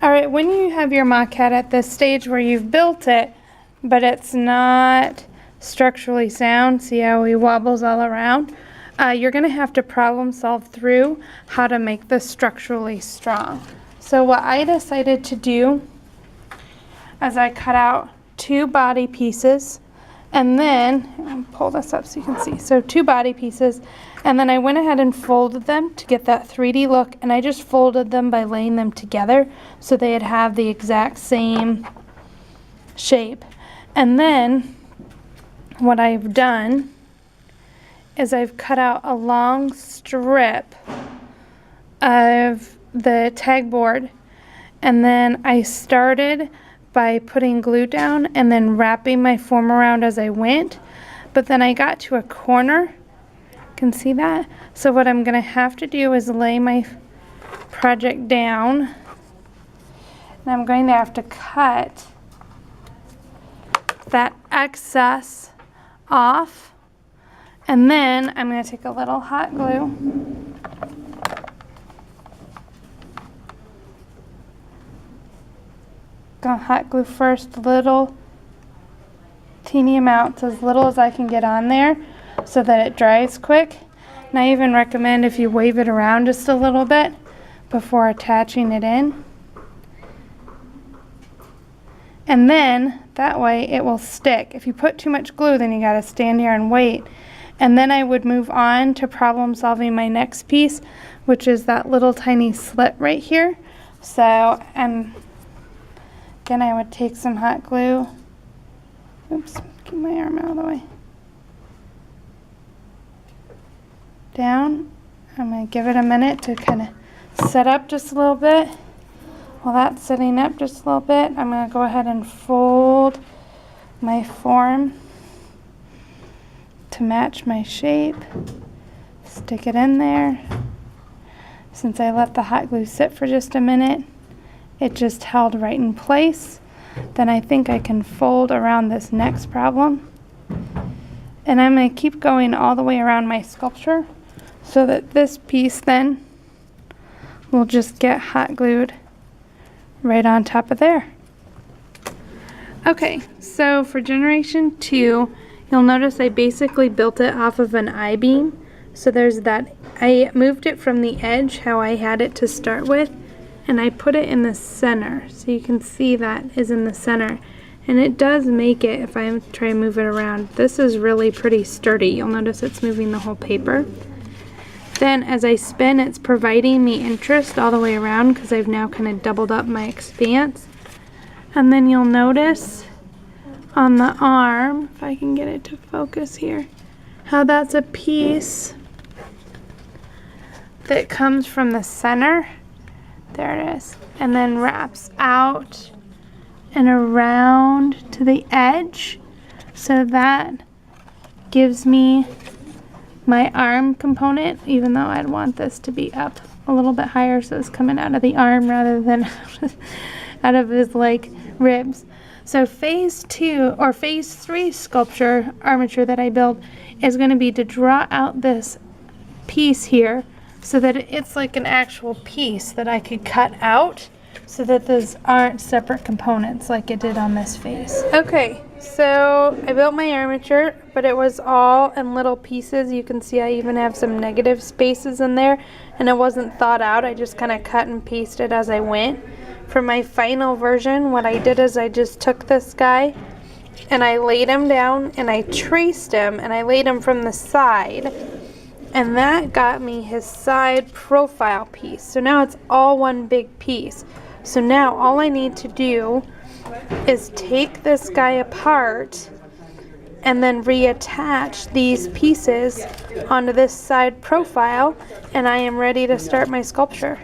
All right, when you have your maquette at this stage where you've built it, but it's not structurally sound, see how he wobbles all around? You're gonna have to problem solve through how to make this structurally strong. So what I decided to do is I cut out 2 body pieces, and then, I'll pull this up so you can see, so 2 body pieces, and then I went ahead and folded them to get that 3D look, and I just folded them by laying them together so they'd have the exact same shape. And then what I've done is I've cut out a long strip of the tag board, and then I started by putting glue down and then wrapping my form around as I went, but then I got to a corner. Can see that? So what I'm gonna have to do is lay my project down, and I'm going to have to cut that excess off, and then I'm going to take a little hot glue gonna hot glue first, little teeny amounts, as little as I can get on there so that it dries quick. And I even recommend if you wave it around just a little bit before attaching it in. And then that way it will stick. If you put too much glue, then you gotta stand here and wait. And then I would move on to problem solving my next piece, which is that little tiny slit right here. So, and again, I would take some hot glue. Oops, keep my arm out of the way. Down. I'm going to give it a minute to kind of set up just a little bit. While that's setting up just a little bit, I'm going to go ahead and fold my form to match my shape. Stick it in there. Since I let the hot glue sit for just a minute, it just held right in place. Then I think I can fold around this next problem. And I'm going to keep going all the way around my sculpture so that this piece then will just get hot glued right on top of there. Okay, so for generation 2, you'll notice I basically built it off of an I-beam. So there's that, I moved it from the edge how I had it to start with, and I put it in the center. So you can see that is in the center. And it does make it, if I try to move it around, this is really pretty sturdy. You'll notice it's moving the whole paper. Then as I spin, it's providing me interest all the way around because I've now kind of doubled up my expanse. And then you'll notice on the arm, if I can get it to focus here, how that's a piece that comes from the center. There it is. And then wraps out and around to the edge. So that gives me my arm component, even though I'd want this to be up a little bit higher so it's coming out of the arm rather than out of his like ribs. So phase 2 or phase 3 sculpture armature that I build is going to be to draw out this piece here so that it's like an actual piece that I could cut out so that those aren't separate components like it did on this face. Okay, so I built my armature, but it was all in little pieces. You can see I even have some negative spaces in there, and it wasn't thought out. I just kind of cut and pasted as I went. For my final version, what I did is I just took this guy and I laid him down and I traced him and I laid him from the side, and that got me his side profile piece. So now it's all one big piece. So now all I need to do is take this guy apart and then reattach these pieces onto this side profile, and I am ready to start my sculpture.